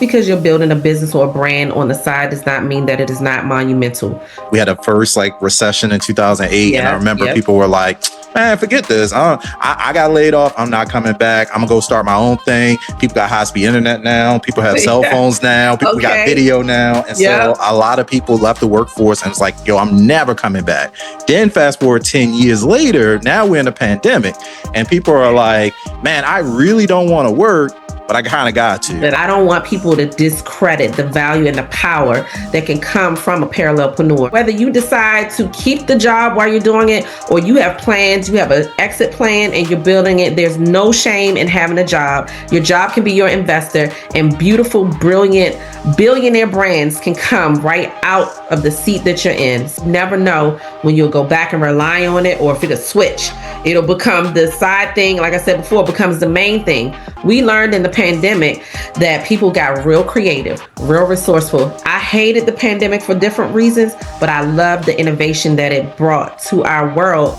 because you're building a business or a brand on the side does not mean that it is not monumental. We had a first recession in 2008, and I Yeah, remember yep. people were like, man, forget this. I got laid off. I'm not coming back. I'm gonna go start my own thing. People got high-speed internet now. People have cell Yeah. phones now. People got Okay. video now. And Yep. so a lot of people left the workforce and it's like, yo, I'm never coming back. Then fast forward 10 years later, now we're in a pandemic and people are like, man, I really don't want to work, but I kind of got to. But I don't want people to discredit the value and the power that can come from a parallelpreneur. Whether you decide to keep the job while you're doing it, or you have plans, you have an exit plan and you're building it, there's no shame in having a job. Your job can be your investor, and beautiful, brilliant, billionaire brands can come right out of the seat that you're in. Never know when you'll go back and rely on it, or if it'll switch. It'll become the side thing, like I said before, becomes the main thing. We learned in the pandemic that people got real creative, real resourceful. I hated the pandemic for different reasons, but I loved the innovation that it brought to our world.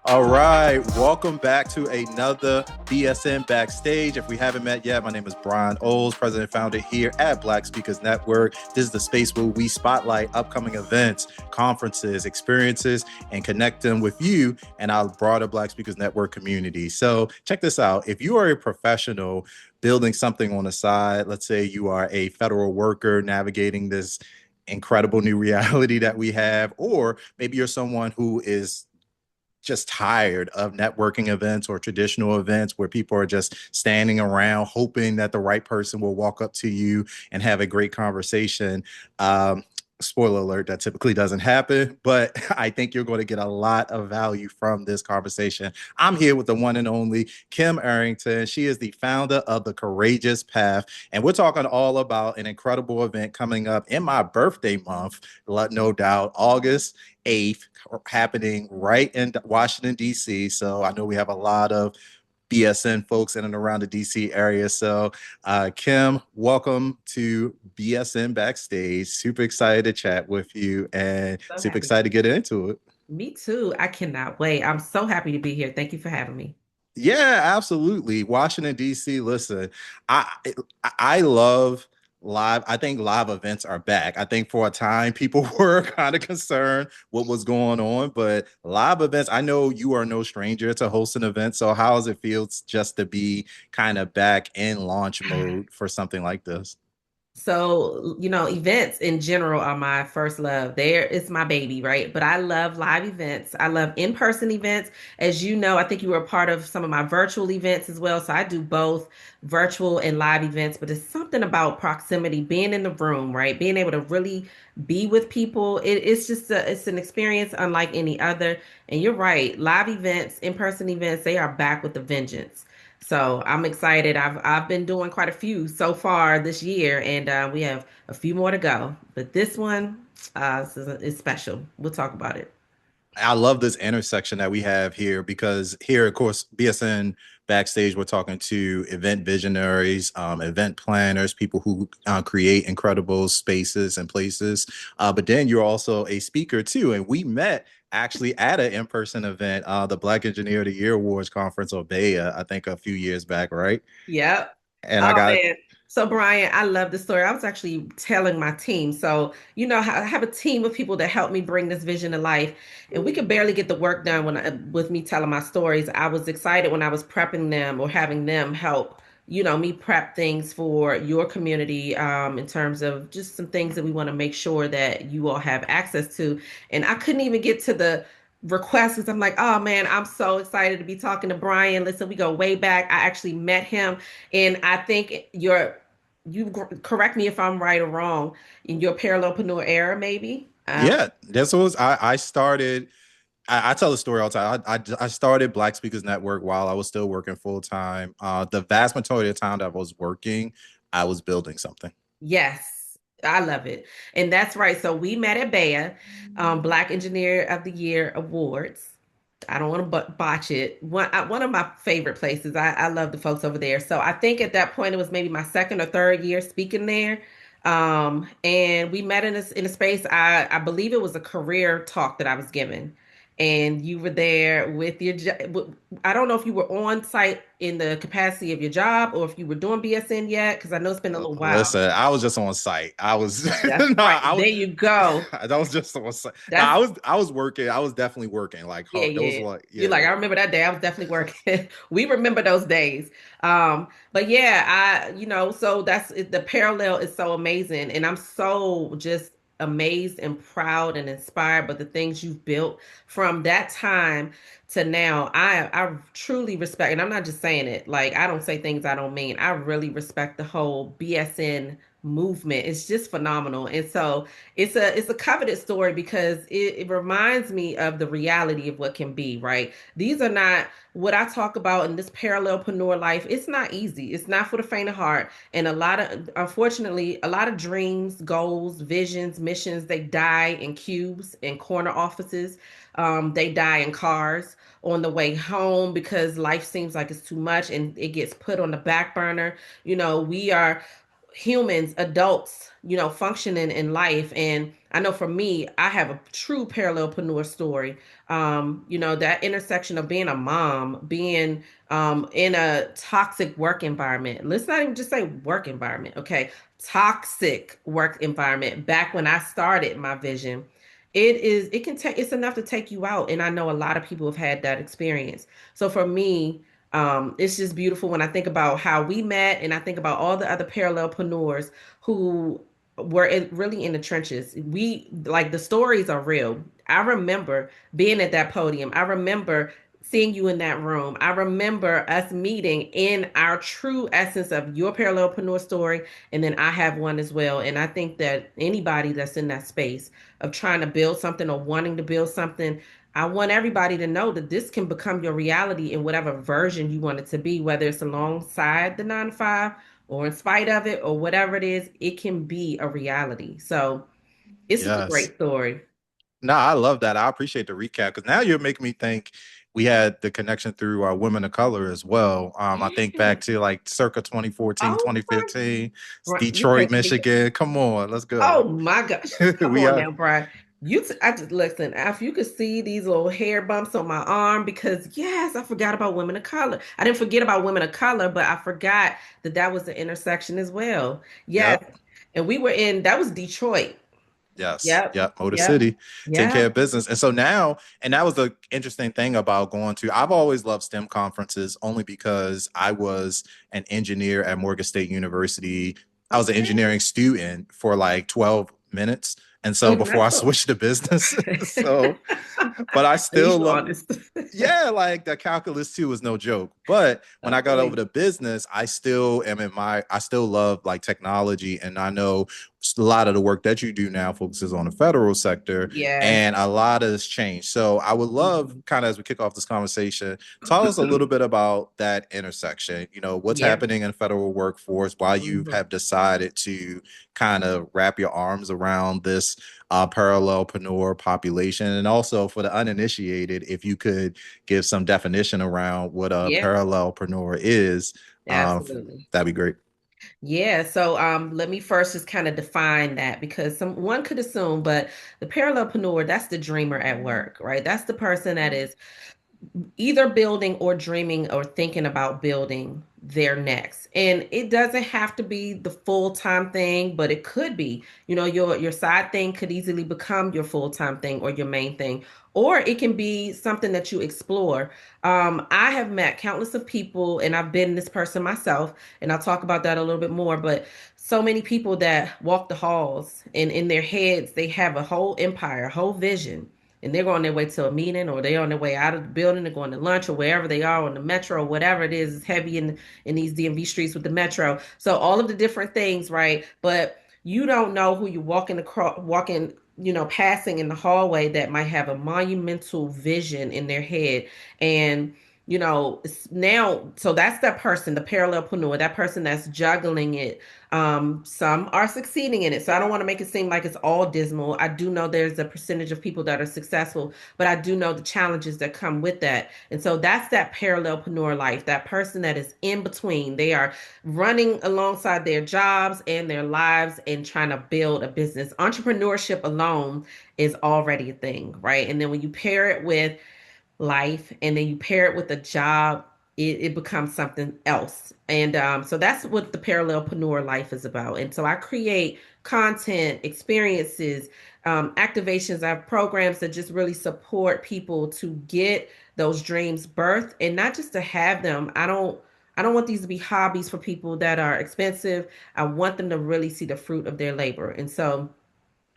All right, welcome back to another BSN Backstage. If we haven't met yet, my name is Brian Oles, president and founder here at Black Speakers Network. This is the space where we spotlight upcoming events, conferences, experiences, and connect them with you and our broader Black Speakers Network community. So check this out. If you are a professional building something on the side, let's say you are a federal worker navigating this incredible new reality that we have, or maybe you're someone who is just tired of networking events or traditional events where people are just standing around hoping that the right person will walk up to you and have a great conversation. Spoiler alert, that typically doesn't happen, but I think you're going to get a lot of value from this conversation. I'm here with the one and only Kim Arrington. She is the founder of The Courageous Path, and we're talking all about an incredible event coming up in my birthday month, no doubt, August 8th, happening right in Washington, D.C. So I know we have a lot of BSN folks in and around the DC area. So Kim, welcome to BSN Backstage. Super excited to chat with you and super excited to get into it. Me too. I cannot wait. I'm so happy to be here. Thank you for having me. Yeah, absolutely. Washington, D.C. Listen, I love live. I think live events are back. I think for a time people were kind of concerned what was going on, but live events, I know you are no stranger to hosting events. So how does it feel just to be kind of back in launch mode for something like this? So, events in general are my first love. There is my baby, right? But I love live events. I love in-person events. As you know, I think you were a part of some of my virtual events as well. So I do both virtual and live events, but it's something about proximity, being in the room, right? Being able to really be with people. It's just it's an experience unlike any other. And you're right, live events, in-person events, they are back with a vengeance. So I'm excited. I've been doing quite a few so far this year, and we have a few more to go. But this one is special. We'll talk about it. I love this intersection that we have here because here, of course, BSN Backstage, we're talking to event visionaries, event planners, people who create incredible spaces and places. But then you're also a speaker too. And we met actually at an in-person event, the Black Engineer of the Year Awards Conference, or BEA, I think a few years back, right? Yep. And I Oh got man. So Brian, I love the story. I was actually telling my team. So, I have a team of people that help me bring this vision to life, and we could barely get the work done with me telling my stories. I was excited when I was prepping them or having them help, me prep things for your community, in terms of just some things that we want to make sure that you all have access to. And I couldn't even get to the request because I'm like, oh man, I'm so excited to be talking to Brian. Listen, we go way back. I actually met him, and I think correct me if I'm right or wrong, in your parallelpreneur era, maybe. yeah, that's what was I started. I tell the story all the time. I started Black Speakers Network while I was still working full time. The vast majority of the time that I was working, I was building something. Yes, I love it. And that's right. So we met at BEA, Black Engineer of the Year Awards. I don't want to botch it. One of my favorite places. I love the folks over there. So I think at that point it was maybe my second or third year speaking there. And we met in a space. I believe it was a career talk that I was giving. and you were there with your I don't know if you were on site in the capacity of your job or if you were doing BSN yet, because I know it's been a little while. Listen, I was just on site. I was That's no, right. I was There you go. that was just on site. No, That's I was working. I was definitely working like Yeah, hard. Those yeah. were like You're like, yeah. I remember that day. I was definitely working. We remember those days. But yeah, so the parallel is so amazing. And I'm so just amazed and proud and inspired by the things you've built from that time to now. I truly respect, and I'm not just saying it, like I don't say things I don't mean. I really respect the whole BSN movement. It's just phenomenal. And so it's a coveted story because it reminds me of the reality of what can be, right? These are not what I talk about in this parallelpreneur life. It's not easy. It's not for the faint of heart. And unfortunately, a lot of dreams, goals, visions, missions, they die in cubes, in corner offices. They die in cars on the way home because life seems like it's too much and it gets put on the back burner. We are humans, adults, functioning in life. And I know for me, I have a true parallelpreneur story. That intersection of being a mom, being in a toxic work environment. Let's not even just say work environment, okay? Toxic work environment. Back when I started my vision, it's enough to take you out. And I know a lot of people have had that experience. So for me, it's just beautiful when I think about how we met and I think about all the other parallelpreneurs who were really in the trenches. We like the stories are real. I remember being at that podium. I remember seeing you in that room. I remember us meeting in our true essence of your parallelpreneur story. And then I have one as well. And I think that anybody that's in that space of trying to build something or wanting to build something, I want everybody to know that this can become your reality in whatever version you want it to be, whether it's alongside the 9 to 5 or in spite of it or whatever it is, it can be a reality. So it's just a Yes. great story. No, I love that. I appreciate the recap because now you're making me think we had the connection through our women of color as well. I think Yeah. back to like circa 2014, Oh my, 2015, You Detroit, can't speak. Michigan. Come on, let's go. Oh my gosh. Come We on are now, Brian. I just listen. If you could see these little hair bumps on my arm, because yes, I forgot about women of color. I didn't forget about women of color, but I forgot that was the intersection as well. Yes. yep. And that was Detroit. Yes. Yep. Yep. Motor Yep. City, take care Yep. of business. And so now, and that was the interesting thing about going to, I've always loved STEM conferences only because I was an engineer at Morgan State University. I was an Okay. engineering student for like 12 minutes. And so And before I that's so switched to business, so, but I at least still you're love, honest. yeah, like the calculus too was no joke. But when I I got over believe. to business, I still love like technology. And I know a lot of the work that you do now focuses on the federal sector Yes. and a lot has changed. So I would love Mhm. kind of as we kick off this conversation, tell us a little bit about that intersection, what's Yeah. happening in the federal workforce, why you Mhm. have decided to kind of wrap your arms around this parallelpreneur population. And also for the uninitiated, if you could give some definition around what a Yeah, parallelpreneur is, uh, absolutely. that'd be great. Yeah, so let me first just kind of define that because one could assume, but the parallelpreneur, that's the dreamer at work, right? That's the person that is either building or dreaming or thinking about building their next. And it doesn't have to be the full-time thing, but it could be. Your side thing could easily become your full-time thing or your main thing. Or it can be something that you explore. I have met countless of people, and I've been this person myself, and I'll talk about that a little bit more. But so many people that walk the halls, and in their heads, they have a whole empire, a whole vision, and they're on their way to a meeting or they're on their way out of the building, they're going to lunch or wherever they are on the metro, whatever it is heavy in these DMV streets with the metro. So all of the different things, right? But you don't know who you're passing in the hallway that might have a monumental vision in their head. And now, so that's that person, the parallelpreneur, that person that's juggling it. Some are succeeding in it. So I don't want to make it seem like it's all dismal. I do know there's a percentage of people that are successful, but I do know the challenges that come with that. And so that's that parallelpreneur life, that person that is in between. They are running alongside their jobs and their lives and trying to build a business. Entrepreneurship alone is already a thing, right? And then when you pair it with life and then you pair it with a job, it becomes something else. And so that's what the parallelpreneur life is about. And so I create content, experiences, activations. I have programs that just really support people to get those dreams birthed and not just to have them. I don't want these to be hobbies for people that are expensive. I want them to really see the fruit of their labor. And so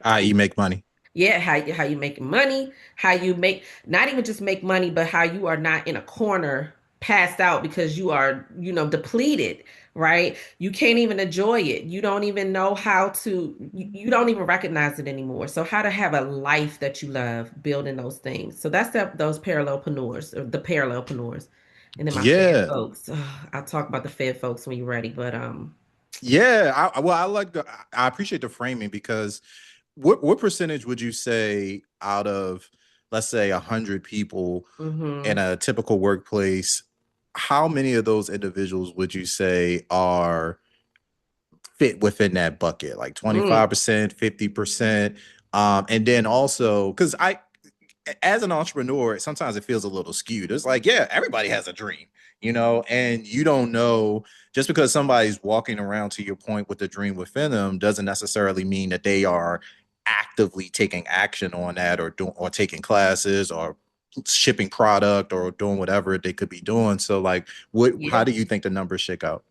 I.e., make money. yeah, how you make money, how you make not even just make money, but how you are not in a corner passed out because you are, depleted, right? You can't even enjoy it. You don't even know how to, you don't even recognize it anymore. So how to have a life that you love, building those things. So that's those parallelpreneurs, or the parallelpreneurs. And then my Fed Yeah. folks, I'll talk about the Fed folks when you're ready, but Yeah. Well, I appreciate the framing because what percentage would you say out of, let's say, 100 people in mhm. a typical workplace, how many of those individuals would you say are fit within that bucket? Like Mm. 25%, 50%? And then also, because as an entrepreneur, sometimes it feels a little skewed. It's like, yeah, everybody has a dream, and you don't know, just because somebody's walking around, to your point, with the dream within them doesn't necessarily mean that they are actively taking action on that, or taking classes, or shipping product, or doing whatever they could be doing. So like, how Yeah. do you think the numbers shake out?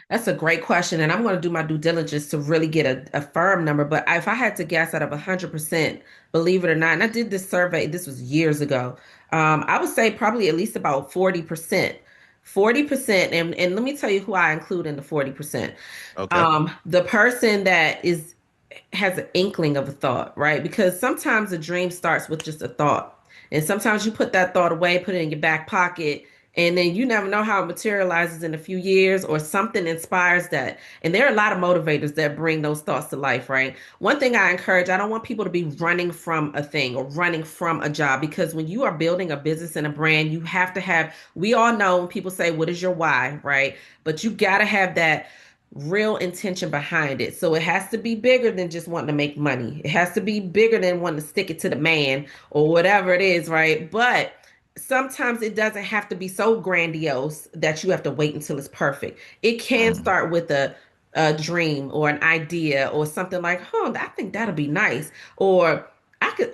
That's a great question, and I'm going to do my due diligence to really get a firm number. But if I had to guess, out of 100%, believe it or not, and I did this survey, this was years ago, I would say probably at least about 40%. 40%, and let me tell you who I include in the 40%. Okay. The person that has an inkling of a thought, right? Because sometimes a dream starts with just a thought. And sometimes you put that thought away, put it in your back pocket, and then you never know how it materializes in a few years or something inspires that. And there are a lot of motivators that bring those thoughts to life, right? One thing I encourage, I don't want people to be running from a thing or running from a job, because when you are building a business and a brand, you have to have, we all know when people say, what is your why, right? But you got to have that real intention behind it. So it has to be bigger than just wanting to make money. It has to be bigger than wanting to stick it to the man or whatever it is, right? But sometimes it doesn't have to be so grandiose that you have to wait until it's perfect. It can Mm. start with a dream or an idea or something like, I think that'll be nice. Or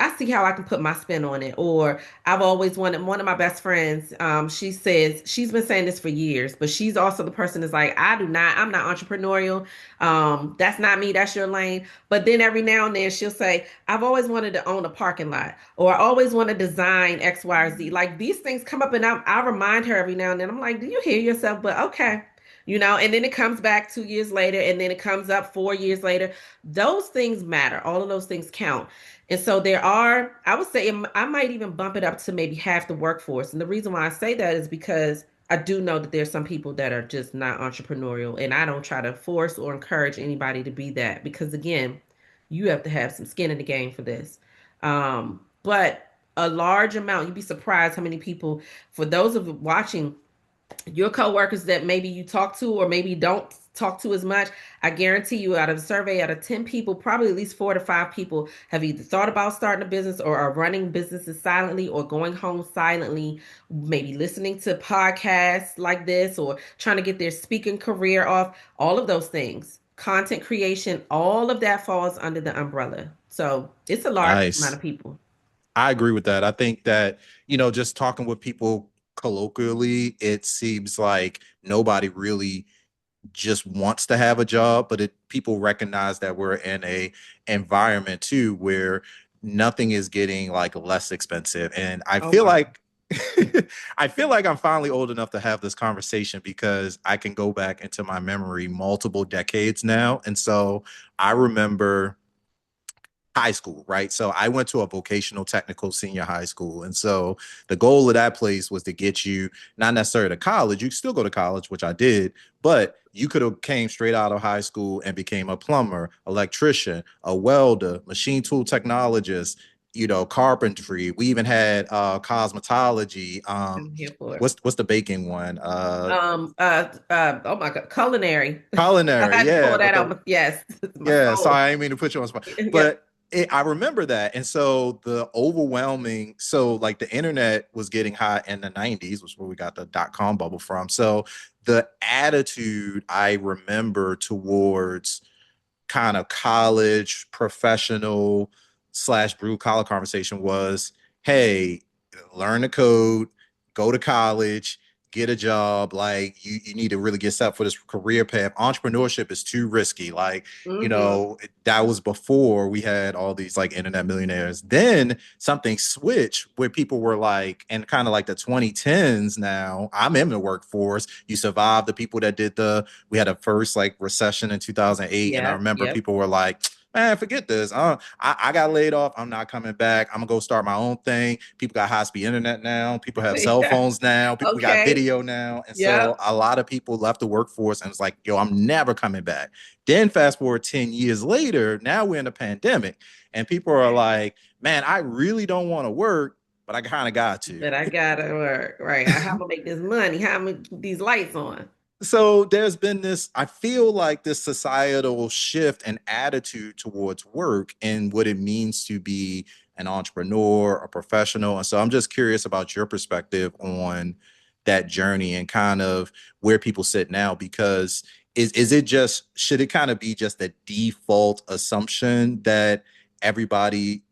I see how I can put my spin on it. Or I've always wanted, one of my best friends, she says she's been saying this for years, but she's also the person that's like, I'm not entrepreneurial. That's not me, that's your lane. But then every now and then she'll say, I've always wanted to own a parking lot, or I always want to design X, Y, or Z. Like these things come up and I remind her every now and then. I'm like, do you hear yourself? But okay. And then it comes back 2 years later, and then it comes up 4 years later. Those things matter. All of those things count. And so I would say, I might even bump it up to maybe half the workforce. And the reason why I say that is because I do know that there's some people that are just not entrepreneurial. And I don't try to force or encourage anybody to be that, because, again, you have to have some skin in the game for this. But a large amount, you'd be surprised how many people, for those of watching, your coworkers that maybe you talk to or maybe don't talk to as much, I guarantee you, out of a survey, out of 10 people, probably at least 4 to 5 people have either thought about starting a business or are running businesses silently or going home silently, maybe listening to podcasts like this or trying to get their speaking career off. All of those things, content creation, all of that falls under the umbrella. So it's a large amount Nice. of people. I agree with that. I think that, just talking with people colloquially, it seems like nobody really just wants to have a job, but people recognize that we're in a environment too where nothing is getting like less expensive. And I Oh feel my. like I feel like I'm finally old enough to have this conversation because I can go back into my memory multiple decades now. And so I remember high school, right? So I went to a vocational technical senior high school. And so the goal of that place was to get you not necessarily to college. You could still go to college, which I did, but you could have came straight out of high school and became a plumber, electrician, a welder, machine tool technologist, carpentry. We even had cosmetology. I'm here for it. What's the baking one? Oh my God, culinary. I Culinary, had to pull yeah. that But out. Yes, my yeah, sorry, soul. I didn't mean to put you on the spot. Yep. But I remember that. And so so like the internet was getting hot in the 90s, which is where we got the dot-com bubble from. So the attitude I remember towards kind of college, professional slash blue collar conversation was, hey, learn the code, go to college, get a job. Like you need to really get set for this career path. Entrepreneurship is too risky. Like, Hmm. that was before we had all these like internet millionaires. Then something switched where people were like, and kind of like the 2010s now, I'm in the workforce. You survived the people that we had a first like recession in 2008. And I Yeah. remember Yep. people were like, man, forget this. I got laid off. I'm not coming back. I'm gonna go start my own thing. People got high speed internet now. People have cell Yeah. phones now. We got Okay. video now. And so Yep. a lot of people left the workforce and it's like, yo, I'm never coming back. Then fast forward 10 years later, now we're in a pandemic and people are like, man, I really don't want to work, but I kind of got to. But I gotta work. Right. How am I gonna make this money? How am I gonna keep these lights on? So there's been I feel like this societal shift and attitude towards work and what it means to be an entrepreneur, a professional. And so I'm just curious about your perspective on that journey and kind of where people sit now, because is it just, should it kind of be just a default assumption that everybody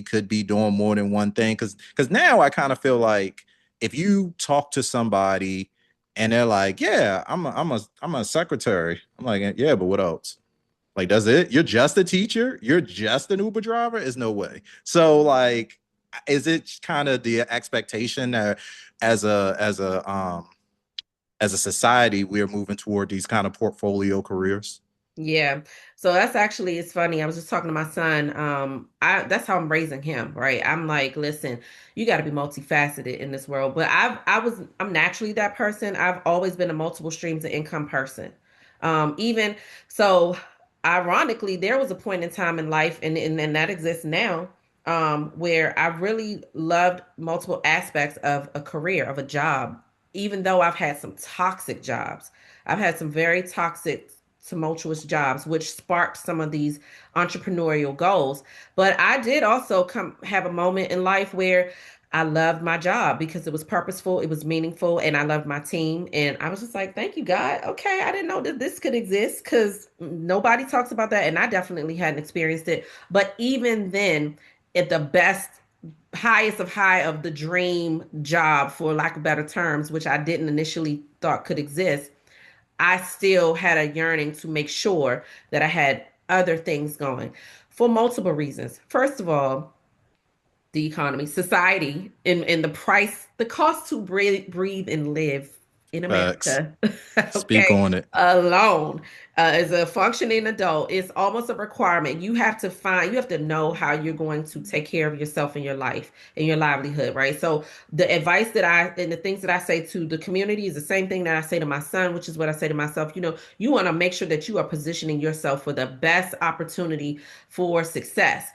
could be doing more than one thing? Because now I kind of feel like if you talk to somebody and they're like, "Yeah, I'm a secretary." I'm like, "Yeah, but what else? Like, does it? You're just a teacher? You're just an Uber driver? Is no way." So, like, is it kind of the expectation that as a society we're moving toward these kind of portfolio careers? Yeah. So that's actually, it's funny. I was just talking to my son. That's how I'm raising him, right? I'm like, listen, you got to be multifaceted in this world. But I'm naturally that person. I've always been a multiple streams of income person. Even so, ironically, there was a point in time in life, and that exists now, where I really loved multiple aspects of a career, of a job, even though I've had some toxic jobs. I've had some very toxic, tumultuous jobs, which sparked some of these entrepreneurial goals. But I did also come have a moment in life where I loved my job because it was purposeful, it was meaningful, and I loved my team. And I was just like, thank you, God. Okay, I didn't know that this could exist because nobody talks about that. And I definitely hadn't experienced it. But even then, at the best, highest of high of the dream job, for lack of better terms, which I didn't initially thought could exist, I still had a yearning to make sure that I had other things going for multiple reasons. First of all, the economy, society, and the price, the cost to breathe and live in Facts. America, Speak okay, on it. alone, as a functioning adult, it's almost a requirement. You have to know how you're going to take care of yourself and your life and your livelihood, right? So the advice and the things that I say to the community is the same thing that I say to my son, which is what I say to myself. You want to make sure that you are positioning yourself for the best opportunity for success.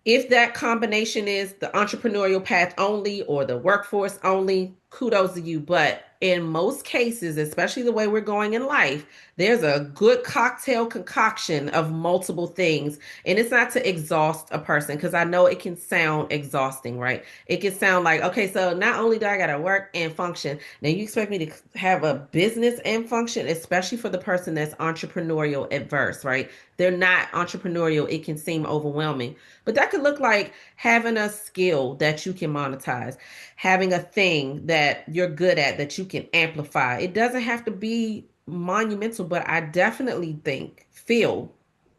If that combination is the entrepreneurial path only or the workforce only, kudos to you. But in most cases, especially the way we're going in life, there's a good cocktail concoction of multiple things. And it's not to exhaust a person, because I know it can sound exhausting, right? It can sound like, okay, so not only do I got to work and function, now you expect me to have a business and function, especially for the person that's entrepreneurial adverse, right? They're not entrepreneurial. It can seem overwhelming. But that could look like having a skill that you can monetize, having a thing that you're good at that you can amplify. It doesn't have to be monumental, but I definitely feel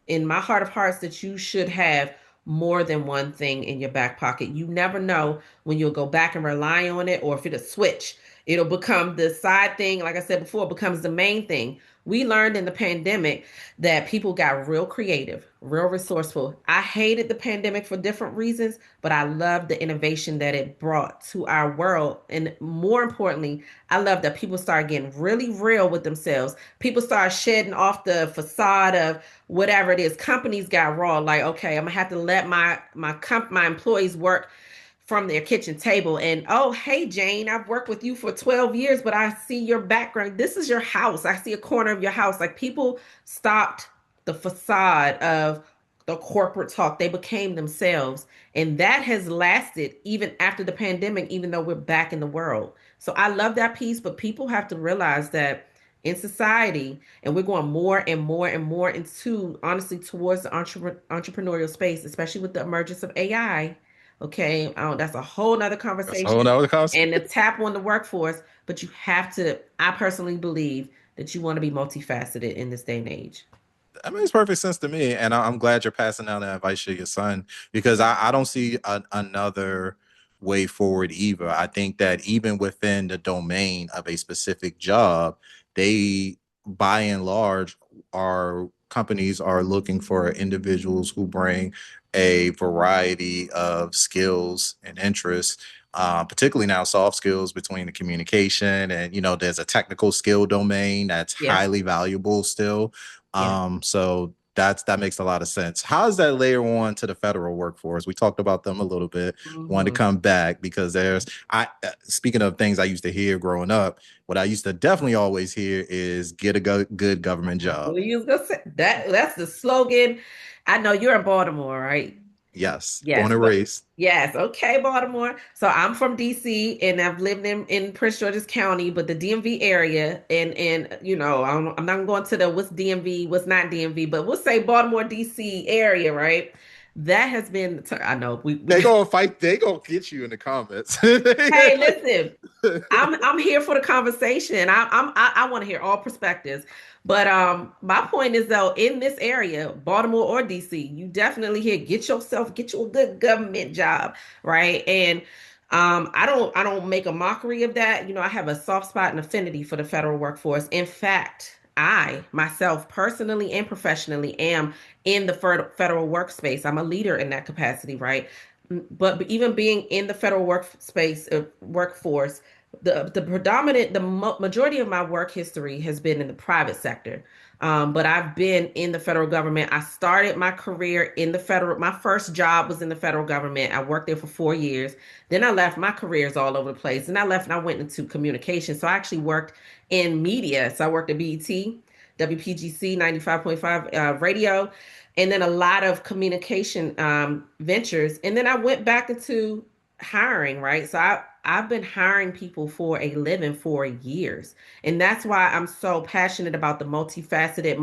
in my heart of hearts that you should have more than one thing in your back pocket. You never know when you'll go back and rely on it, or if it'll switch It'll become the side thing. Like I said before, it becomes the main thing. We learned in the pandemic that people got real creative, real resourceful. I hated the pandemic for different reasons, but I loved the innovation that it brought to our world. And more importantly, I love that people started getting really real with themselves. People started shedding off the facade of whatever it is. Companies got raw, like, okay, I'm gonna have to let my employees work from their kitchen table. And oh, hey, Jane, I've worked with you for 12 years, but I see your background. This is your house. I see a corner of your house. Like, people stopped the facade of the corporate talk. They became themselves. And that has lasted even after the pandemic, even though we're back in the world. So I love that piece, but people have to realize that in society, and we're going more and more and more into, honestly, towards the entrepreneurial space, especially with the emergence of AI. Okay, that's a whole nother That's a whole conversation nother concept. and the tap on the workforce. But you have to, I personally believe that you want to be multifaceted in this day and age. That makes perfect sense to me, and I'm glad you're passing down that advice to your son because I don't see another way forward either. I think that even within the domain of a specific job, they, by and large, are companies are looking for individuals who bring a variety of skills and interests. Particularly now, soft skills between the communication and there's a technical skill domain that's Yes, highly valuable still. yes. So that makes a lot of sense. How does that layer on to the federal workforce? We talked about them a little bit. Want to Hmm. come back because there's I speaking of things I used to hear growing up, what I used to definitely always hear is get a good government job. Well, you was gonna say that. That's the slogan. I know you're in Baltimore, right? Yes, born Yes. and raised. Yes. Okay, Baltimore. So I'm from DC and I've lived in Prince George's County, but the DMV area, and I'm not going to the what's DMV, what's not DMV, but we'll say Baltimore, DC area, right? That has been, I know we They gonna fight. They gonna get you in the comments. hey, listen, I'm here for the conversation. I want to hear all perspectives. But my point is though, in this area, Baltimore or DC, you definitely here get you a good government job, right? And I don't make a mockery of that. I have a soft spot and affinity for the federal workforce. In fact, I myself personally and professionally am in the federal workspace. I'm a leader in that capacity, right? But even being in the federal workspace workforce, the majority of my work history has been in the private sector. But I've been in the federal government. I started my career in the federal. My first job was in the federal government. I worked there for 4 years. Then I left. My careers all over the place. And I left and I went into communication. So I actually worked in media. So I worked at BET, WPGC 95.5 radio, and then a lot of communication ventures. And then I went back into hiring, right? So I've been hiring people for a living for years. And that's why I'm so passionate about the multifaceted,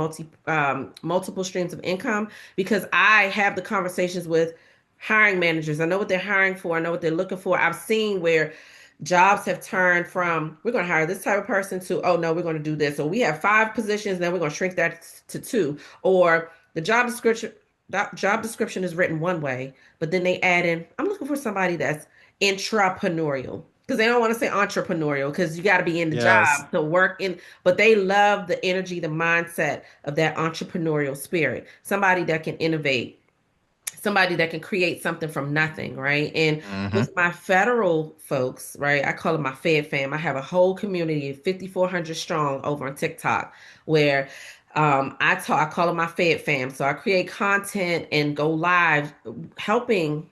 multiple streams of income, because I have the conversations with hiring managers. I know what they're hiring for, I know what they're looking for. I've seen where jobs have turned from we're going to hire this type of person to oh no, we're going to do this. So we have 5 positions, then we're going to shrink that to 2. Or the job description is written one way, but then they add in, I'm looking for somebody that's intrapreneurial. Because they don't want to say entrepreneurial because you got to be in the Yes. job to work in, but they love the energy, the mindset of that entrepreneurial spirit. Somebody that can innovate, somebody that can create something from nothing, right? And Hmm. with my federal folks, right, I call it my Fed fam. I have a whole community of 5,400 strong over on TikTok where I call it my Fed fam. So I create content and go live helping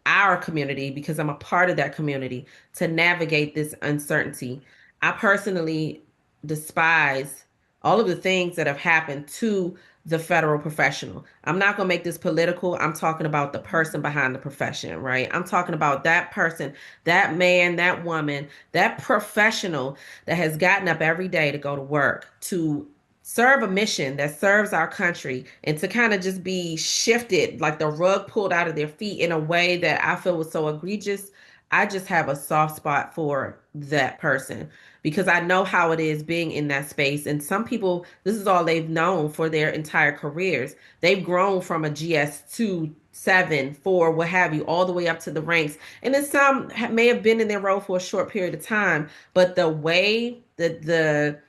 our community because I'm a part of that community to navigate this uncertainty. I personally despise all of the things that have happened to the federal professional. I'm not going to make this political. I'm talking about the person behind the profession, right? I'm talking about that person, that man, that woman, that professional that has gotten up every day to go to work, to serve a mission that serves our country, and to kind of just be shifted, like the rug pulled out of their feet in a way that I feel was so egregious. I just have a soft spot for that person because I know how it is being in that space. And some people, this is all they've known for their entire careers. They've grown from a GS2 7, 4, what have you, all the way up to the ranks. And then some may have been in their role for a short period of time, but the way that the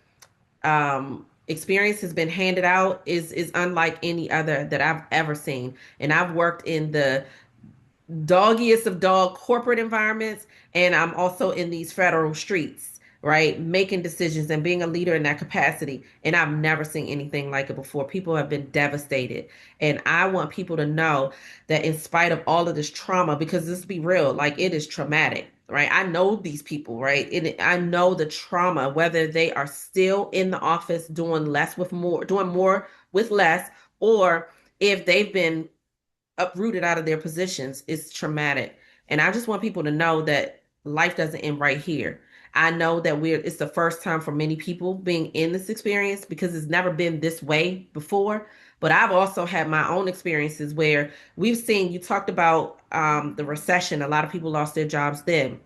experience has been handed out is unlike any other that I've ever seen. And I've worked in the doggiest of dog corporate environments, and I'm also in these federal streets, right, making decisions and being a leader in that capacity, and I've never seen anything like it before. People have been devastated, and I want people to know that in spite of all of this trauma, because let's be real, like, it is traumatic, right? I know these people, right? And I know the trauma, whether they are still in the office doing less with more, doing more with less, or if they've been uprooted out of their positions is traumatic. And I just want people to know that life doesn't end right here. I know that it's the first time for many people being in this experience because it's never been this way before. But I've also had my own experiences where we've seen, you talked about the recession. A lot of people lost their jobs then.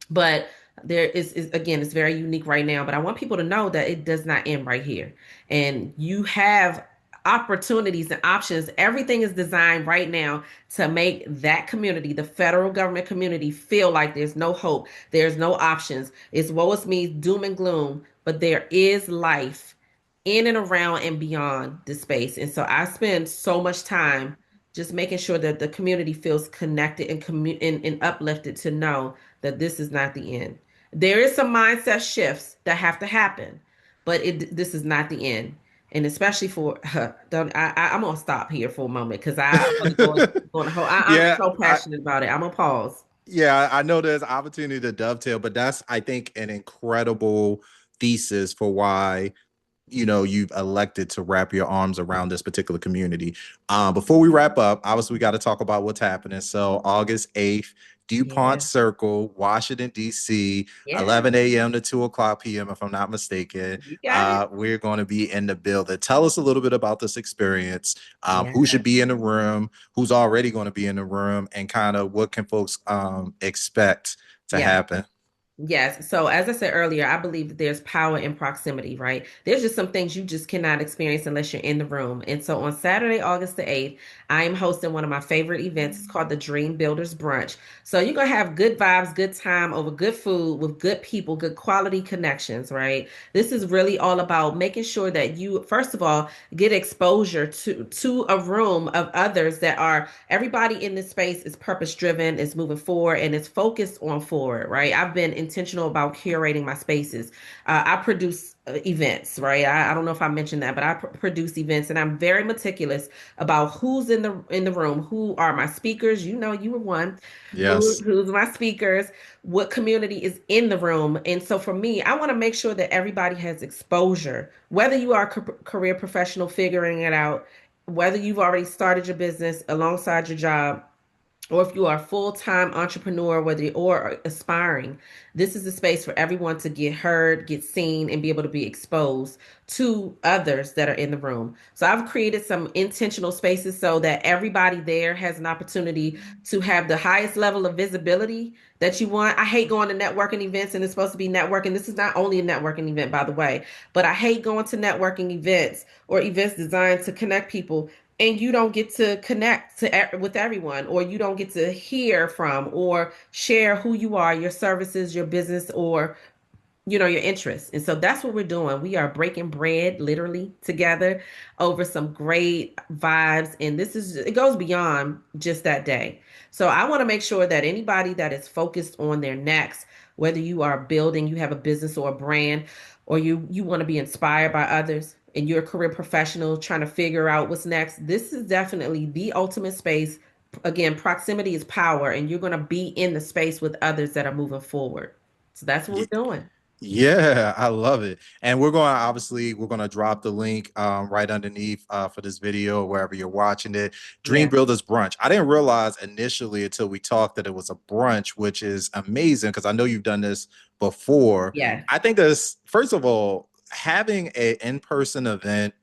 But there is again, it's very unique right now, but I want people to know that it does not end right here. And you have opportunities and options. Everything is designed right now to make that community, the federal government community, feel like there's no hope, there's no options. It's woe is me, doom and gloom, but there is life in and around and beyond this space. And so I spend so much time just making sure that the community feels connected and and uplifted to know that this is not the end. There is some mindset shifts that have to happen, but this is not the end. And especially for I'm gonna stop here for a moment because I'm gonna go on a whole. I'm Yeah, so passionate about it. I'm gonna pause. yeah, I know there's opportunity to dovetail, but that's, I think, an incredible thesis for why you've elected to wrap your arms around this particular community. Before we wrap up, obviously we got to talk about what's happening. So August 8th, DuPont Yeah, Circle, Washington, D.C., yeah, 11 a.m. to 2 o'clock p.m., if I'm not mistaken. you got it. We're going to be in the building. Tell us a little bit about this experience, who Yeah, should be in the room, who's already going to be in the room, and kind of what can folks expect to yeah. happen. Yes. So as I said earlier, I believe that there's power in proximity, right? There's just some things you just cannot experience unless you're in the room. And so on Saturday, August the 8th, I am hosting one of my favorite events. It's called the Dream Builders Brunch. So you're going to have good vibes, good time over good food with good people, good quality connections, right? This is really all about making sure that you, first of all, get exposure to a room of others that are, everybody in this space is purpose driven, is moving forward, and is focused on forward, right? I've been intentional about curating my spaces. I produce events, right? I don't know if I mentioned that, but I produce events, and I'm very meticulous about who's in the room, who are my speakers. You know, you were one. Yes. Who's my speakers? What community is in the room? And so for me, I want to make sure that everybody has exposure, whether you are a career professional figuring it out, whether you've already started your business alongside your job, or if you are a full-time entrepreneur, whether you or aspiring, this is the space for everyone to get heard, get seen, and be able to be exposed to others that are in the room. So I've created some intentional spaces so that everybody there has an opportunity to have the highest level of visibility that you want. I hate going to networking events, and it's supposed to be networking. This is not only a networking event, by the way, but I hate going to networking events or events designed to connect people and you don't get to connect with everyone, or you don't get to hear from or share who you are, your services, your business, or your interests. And so that's what we're doing. We are breaking bread literally together over some great vibes, and it goes beyond just that day. So I want to make sure that anybody that is focused on their next, whether you are building, you have a business or a brand, or you want to be inspired by others, and you're a career professional trying to figure out what's next, this is definitely the ultimate space. Again, proximity is power, and you're going to be in the space with others that are moving forward. So that's what we're doing. Yeah, I love it. And we're going to drop the link right underneath for this video, wherever you're watching it. Dream Yeah. Builders Brunch. I didn't realize initially until we talked that it was a brunch, which is amazing because I know you've done this before. Yeah. I think that's, first of all, having an in-person event,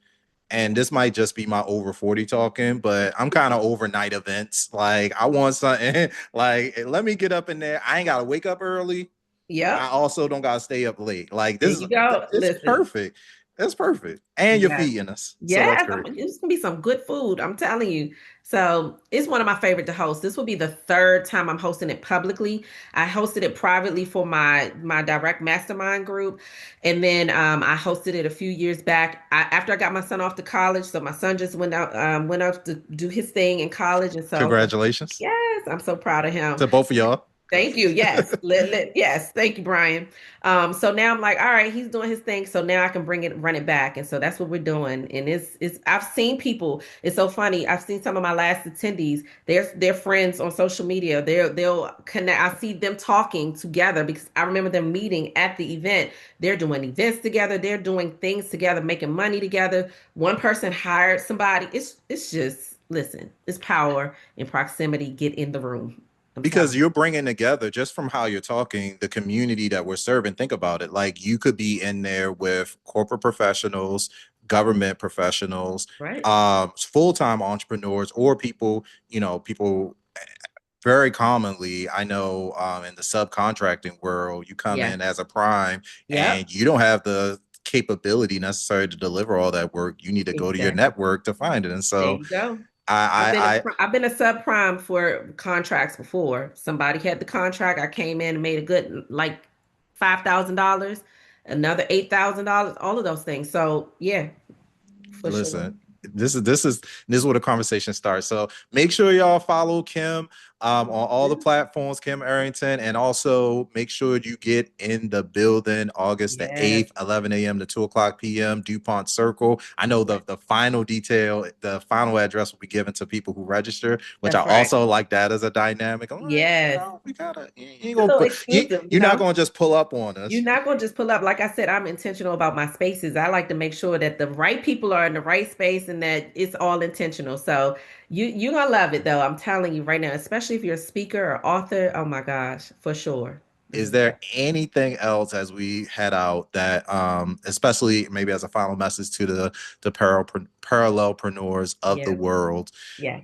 and this might just be my over 40 talking, but I'm kind of overnight events. Like, I want something like, let me get up in there. I ain't got to wake up early, but I Yep. also don't gotta stay up late. Like There this is you go. it's Listen. perfect. That's perfect. And you're Yeah. feeding us. So that's Yes, great. it's gonna be some good food. I'm telling you. So it's one of my favorite to host. This will be the third time I'm hosting it publicly. I hosted it privately for my direct mastermind group, and then I hosted it a few years back after I got my son off to college. So my son just went out to do his thing in college, and so Congratulations yes, I'm so proud of him. to both of y'all. Thank you. Yes. Yes. Thank you, Brian. So now I'm like, all right, he's doing his thing. So now I can run it back. And so that's what we're doing. And I've seen people, it's so funny. I've seen some of my last attendees, they're friends on social media. They'll connect. I see them talking together because I remember them meeting at the event. They're doing events together. They're doing things together, making money together. One person hired somebody. It's just, listen, it's power in proximity. Get in the room. I'm Because telling you're bringing together, just from how you're talking, the community that we're serving. Think about it. Like you could be in there with corporate professionals, government professionals, you. Right. full-time entrepreneurs, or people, people very commonly, I know, in the subcontracting world, you come Yeah. in as a prime Yep. and you don't have the capability necessary to deliver all that work. You need to go to your Exactly. network to find it. And There so you go. I I've been a subprime for contracts before. Somebody had the contract. I came in and made a good like $5,000, another $8,000, all of those things. So yeah, for sure. listen, this is where the conversation starts. So make sure y'all follow Kim on all the platforms, Kim Arrington, and also make sure you get in the building August the Yes. 8th, 11 a.m. to 2 o'clock p.m. DuPont Circle. I know Right. the final detail, the final address will be given to people who register, which I That's right. also like that as a dynamic. I'm like, Yes. we gotta you ain't It's a gonna little put exclusive, you're not gonna just pull up on You're us. not going to just pull up. Like I said, I'm intentional about my spaces. I like to make sure that the right people are in the right space and that it's all intentional. So you're gonna love it though. I'm telling you right now, especially if you're a speaker or author. Oh my gosh, for sure. This Is is there anything else as we head out that especially maybe as a final message to the parallelpreneurs of the yeah, world, yeah.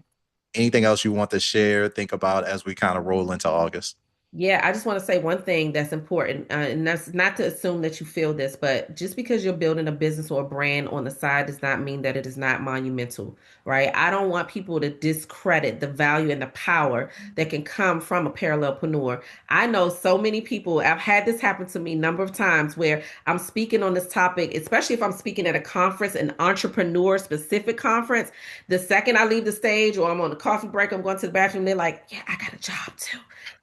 anything else you want to share, think about as we kind of roll into August? Yeah, I just want to say one thing that's important, and that's not to assume that you feel this, but just because you're building a business or a brand on the side does not mean that it is not monumental, right? I don't want people to discredit the value and the power that can come from a parallelpreneur. I know so many people, I've had this happen to me a number of times where I'm speaking on this topic, especially if I'm speaking at a conference, an entrepreneur specific conference. The second I leave the stage or I'm on a coffee break, I'm going to the bathroom, they're like, yeah, I got a job too.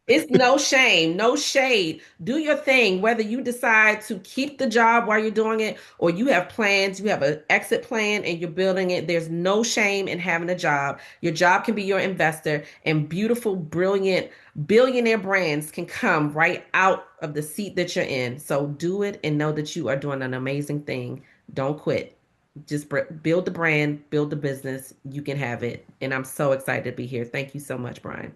It's no shame, no shade. Do your thing, whether you decide to keep the job while you're doing it or you have plans, you have an exit plan and you're building it. There's no shame in having a job. Your job can be your investor, and beautiful, brilliant billionaire brands can come right out of the seat that you're in. So do it and know that you are doing an amazing thing. Don't quit. Just build the brand, build the business. You can have it. And I'm so excited to be here. Thank you so much, Brian.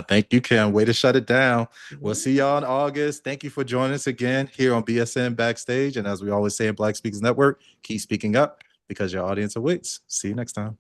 Thank you, Kim. Way to shut it down. We'll see Yeah. y'all in August. Thank you for joining us again here on BSN Backstage. And as we always say in Black Speakers Network, keep speaking up because your audience awaits. See you next time.